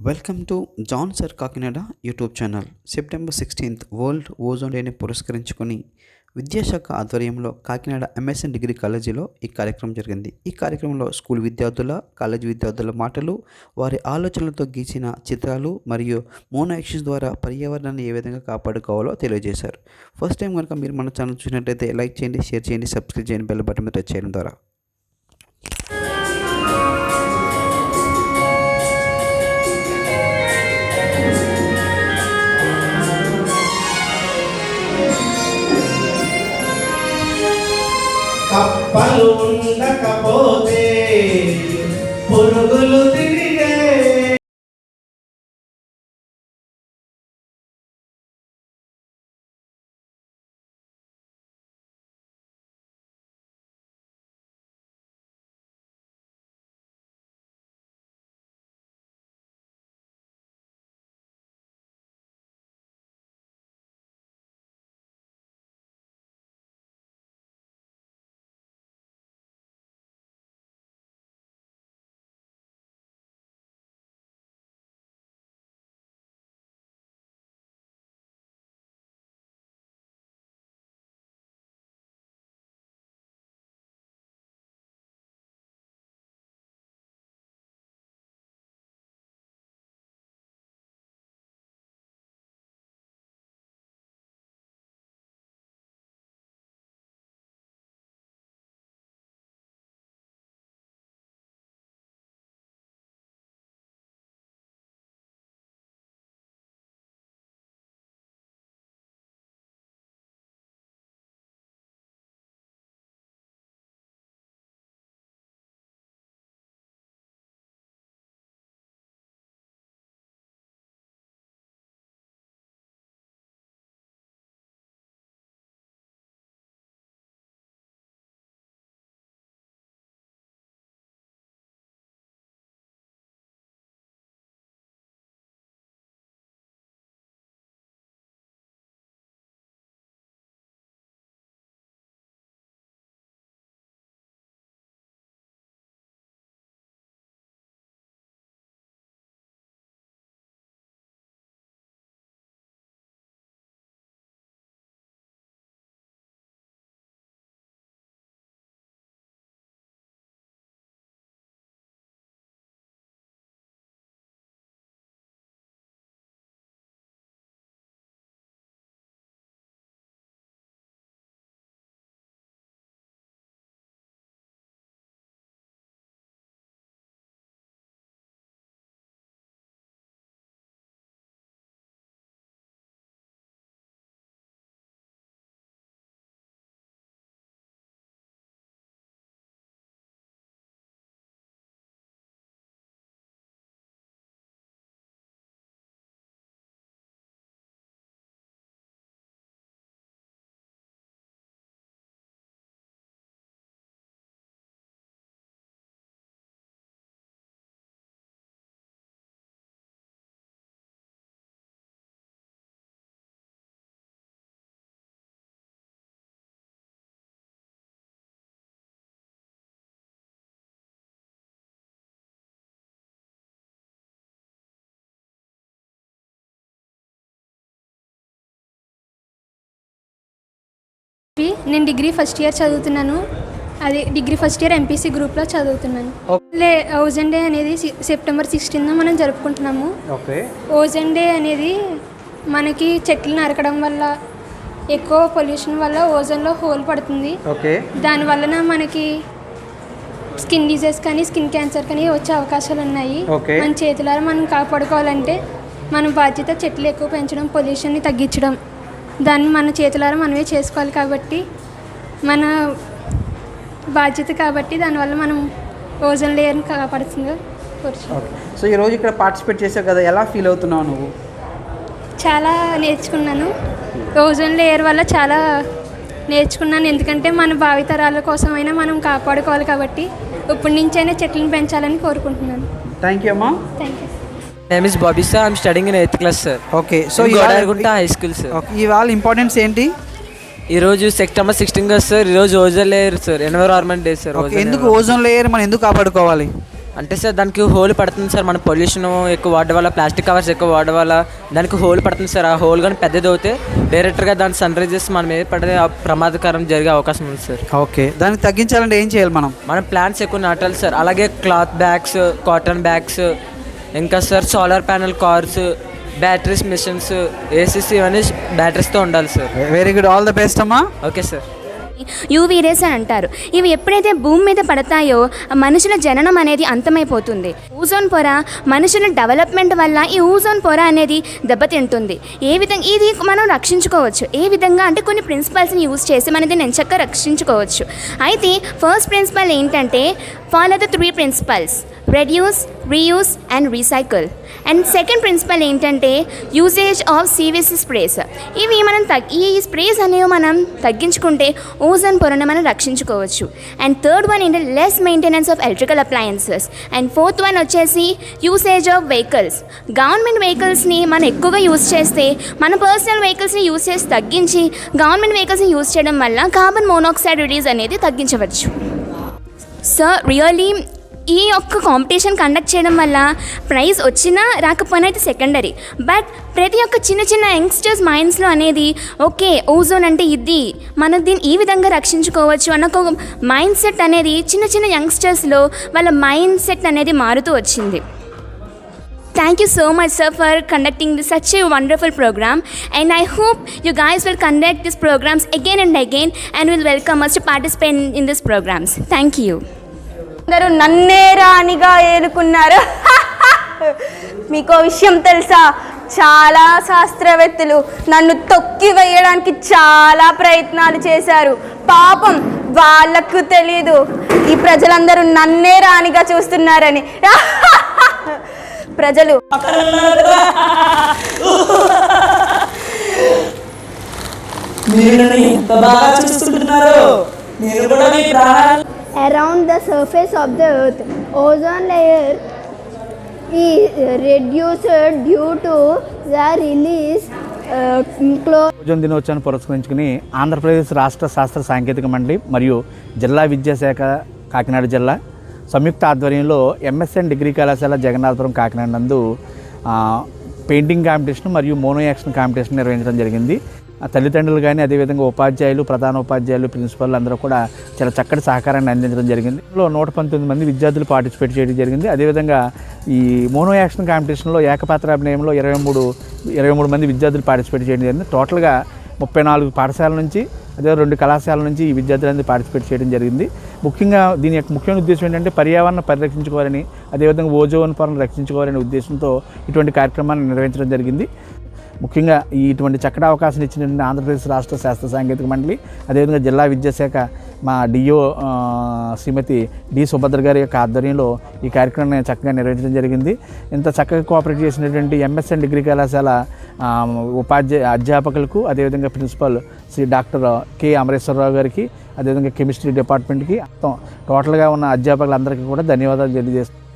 Welcome to John sir Kakinada YouTube channel. September 16th world ozone డేని పురస్కరించుకొని విద్యాశాఖ ఆధ్వర్యంలో కాకినాడ ఎంఎస్ఎన్ డిగ్రీ కాలేజీలో ఈ కార్యక్రమం జరిగింది. ఈ కార్యక్రమంలో స్కూల్ విద్యార్థుల, కాలేజీ విద్యార్థుల మాటలు, వారి ఆలోచనలతో గీసిన చిత్రాలు మరియు మోనో యాక్షన్స్ ద్వారా పర్యావరణాన్ని ఏ విధంగా కాపాడుకోవాలో తెలియజేశారు. ఫస్ట్ టైం కనుక మీరు మన ఛానల్ చూసినట్లయితే లైక్ చేయండి, షేర్ చేయండి, సబ్స్క్రైబ్ చేయండి, బెల్ బటన్ మీద టచ్ చేయడం ద్వారా. కప్పలు ఉండకపోతే పురుగులు తిరిగే. నేను డిగ్రీ ఫస్ట్ ఇయర్ చదువుతున్నాను. అది డిగ్రీ ఫస్ట్ ఇయర్ ఎంపీసీ గ్రూప్లో చదువుతున్నాను. ఓజోన్ డే అనేది సెప్టెంబర్ 16th మనం జరుపుకుంటున్నాము. ఓజోన్ డే అనేది మనకి చెట్లు నరకడం వల్ల, ఎక్కువ పొల్యూషన్ వల్ల ఓజోన్లో హోల్ పడుతుంది. దానివలన మనకి స్కిన్ డిజీజ్ కానీ స్కిన్ క్యాన్సర్ కానీ వచ్చే అవకాశాలు ఉన్నాయి. మన చేతులారా మనం కాపాడుకోవాలంటే మన బాధ్యత చెట్లు ఎక్కువ పెంచడం, పొల్యూషన్ని తగ్గించడం. దాన్ని మన చేతులారా మనమే చేసుకోవాలి కాబట్టి మన బాధ్యత కాబట్టి దానివల్ల మనం ఓజోన్ లేయర్ని కాపాడుతుందో. సో ఈరోజు ఇక్కడ పార్టిసిపేట్ చేసావు కదా, ఎలా ఫీల్ అవుతున్నావు నువ్వు? చాలా నేర్చుకున్నాను. ఓజోన్ లేయర్ వల్ల చాలా నేర్చుకున్నాను. ఎందుకంటే మన భావితరాల కోసమైనా మనం కాపాడుకోవాలి కాబట్టి ఇప్పటి నుంచైనా చెట్లను పెంచాలని కోరుకుంటున్నాను. థ్యాంక్ యూ అమ్మా. Thank you. Name is Bobby sir. I'm studying in 8th class sir. Okay. So Godaraguntha high school sir. ఇవాళ ఇంపార్టెన్స్ ఏంటి? ఈరోజు సెప్టెంబర్ 16 కదా సార్. ఈరోజు ozone layer sir, environment day sir. ఎందుకు ఓజోన్ లేయర్ మనం ఎందుకు కాపాడుకోవాలి? అంటే సార్ దానికి హోల్ పడుతుంది సార్, మన పొల్యూషన్ ఎక్కువ వాడడం వల్ల, ప్లాస్టిక్ కవర్స్ ఎక్కువ వాడడం వల్ల దానికి హోల్ పడుతుంది సార్. ఆ హోల్ కానీ పెద్దది అవుతే డైరెక్ట్గా దాని సన్ రైజెస్ మన మీద పడే ప్రమాదకరం జరిగే అవకాశం ఉంది సార్. ఓకే, దాన్ని తగ్గించాలంటే ఏం చేయాలి మనం ప్లాంట్స్ ఎక్కువ నాటాలి సార్. అలాగే క్లాత్ బ్యాగ్స్, కాటన్ బ్యాగ్స్, ఇంకా sir solar panel cars, batteries, machines, ACC ఇవన్నీ బ్యాటరీస్తో ఉండాలి sir. Very good, all the best అమ్మా. Okay sir. యూవీ రేస్ అని అంటారు. ఇవి ఎప్పుడైతే భూమి మీద పడతాయో మనుషుల జననం అనేది అంతమైపోతుంది. ఓజోన్ పొర మనుషుల డెవలప్మెంట్ వల్ల ఈ ఓజోన్ పొర అనేది దెబ్బతింటుంది. ఏ విధంగా ఇది మనం రక్షించుకోవచ్చు, ఏ విధంగా అంటే కొన్ని ప్రిన్సిపల్స్ని యూజ్ చేసి మనది ఎంచక్కా రక్షించుకోవచ్చు. అయితే ఫస్ట్ ప్రిన్సిపల్ ఏంటంటే follow the 3 principles: reduce, reuse and recycle. And second principle ఏంటంటే యూసేజ్ ఆఫ్ సివిసి స్ప్రేస్. ఇవి మనం ఈ స్ప్రేస్ అనేవి మనం తగ్గించుకుంటే ఓజోన్ పొరను మనం రక్షించుకోవచ్చు. అండ్ థర్డ్ వన్ ఏంటంటే less maintenance of electrical appliances. And fourth one వచ్చేసి యూసేజ్ ఆఫ్ వెహికల్స్. గవర్నమెంట్ వెహికల్స్ని మనం ఎక్కువగా యూజ్ చేస్తే మన పర్సనల్ వెహికల్స్ని యూజ్ చేసి తగ్గించి గవర్నమెంట్ వెహికల్స్ని యూజ్ చేయడం వల్ల కార్బన్ మోనాక్సైడ్ రిలీజ్ అనేది తగ్గించవచ్చు. సో రియల్లీ ఈ యొక్క కాంపిటీషన్ కండక్ట్ చేయడం వల్ల ప్రైజ్ వచ్చినా రాకపోయినా అయితే సెకండరీ, బట్ ప్రతి ఒక్క చిన్న చిన్న యంగ్స్టర్స్ మైండ్స్లో అనేది ఓకే ఓజోన్ అంటే ఇది, మనం దీన్ని ఈ విధంగా రక్షించుకోవచ్చు అన్న ఒక మైండ్ సెట్ అనేది చిన్న చిన్న యంగ్స్టర్స్లో వాళ్ళ మైండ్ సెట్ అనేది మారుతూ వచ్చింది. Thank you so much, sir, for conducting such a wonderful program, and I hope you guys will conduct these programs again and again and will welcome us to participate in these programs. Thank you. అందరూ నన్నే రాణిగా ఏలుకున్నారు. మీకు విషయం తెలుసా, చాలా శాస్త్రవేత్తలు నన్ను తొక్కి వేయడానికి చాలా ప్రయత్నాలు చేశారు. పాపం వాళ్ళకు తెలీదు ఈ ప్రజలందరూ నన్నే రాణిగా చూస్తున్నారని. ప్రజలు around the surface of the earth, ozone layer is reduced due to the release ozone దినోత్సవాన్ని పురస్కరించుకుని ఆంధ్రప్రదేశ్ రాష్ట్ర శాస్త్ర సాంకేతిక మండలి మరియు జిల్లా విద్యాశాఖ కాకినాడ జిల్లా సంయుక్త ఆధ్వర్యంలో ఎంఎస్ఎన్ డిగ్రీ కళాశాల జగన్నాథపురం కాకినాడ నందు పెయింటింగ్ కాంపిటీషన్ మరియు మోనో యాక్షన్ కాంపిటీషన్ నిర్వహించడం జరిగింది. తల్లిదండ్రులు కానీ అదేవిధంగా ఉపాధ్యాయులు, ప్రధాన ఉపాధ్యాయులు, ప్రిన్సిపల్ అందరూ కూడా చాలా చక్కటి సహకారాన్ని అందించడం జరిగింది. ఇందులో 119 మంది విద్యార్థులు పార్టిసిపేట్ చేయడం జరిగింది. అదేవిధంగా ఈ మోనో యాక్షన్ కాంపిటీషన్లో ఏకపాత్రాభినయంలో 23 మంది విద్యార్థులు పార్టిసిపేట్ చేయడం జరిగింది. టోటల్గా 34 పాఠశాలల నుంచి అదే 2 కళాశాలల నుంచి ఈ విద్యార్థులందరూ పార్టిసిపేట్ చేయడం జరిగింది. ముఖ్యంగా దీని యొక్క ముఖ్యమైన ఉద్దేశం ఏంటంటే పర్యావరణం పరిరక్షించుకోవాలని, అదేవిధంగా ఓజోన్ పొరను రక్షించుకోవాలనే ఉద్దేశంతో ఇటువంటి కార్యక్రమాన్ని నిర్వహించడం జరిగింది. ముఖ్యంగా ఇటువంటి చక్కటి అవకాశం ఇచ్చిన ఆంధ్రప్రదేశ్ రాష్ట్ర శాస్త్ర సాంకేతిక మండలి, అదేవిధంగా జిల్లా విద్యాశాఖ మా డిఓ శ్రీమతి డి సుభద్ర గారి యొక్క ఆధ్వర్యంలో ఈ కార్యక్రమాన్ని చక్కగా నిర్వహించడం జరిగింది. ఇంత చక్కగా కోఆపరేట్ చేసినటువంటి ఎంఎస్ఎన్ డిగ్రీ కళాశాల అధ్యాపకులకు, అదేవిధంగా principal Shri doctor K Amareswararao గారికి, అదేవిధంగా కెమిస్ట్రీ డిపార్ట్మెంట్కి, టోటల్గా ఉన్న అధ్యాపకులందరికీ కూడా ధన్యవాదాలు తెలియజేస్తున్నాను.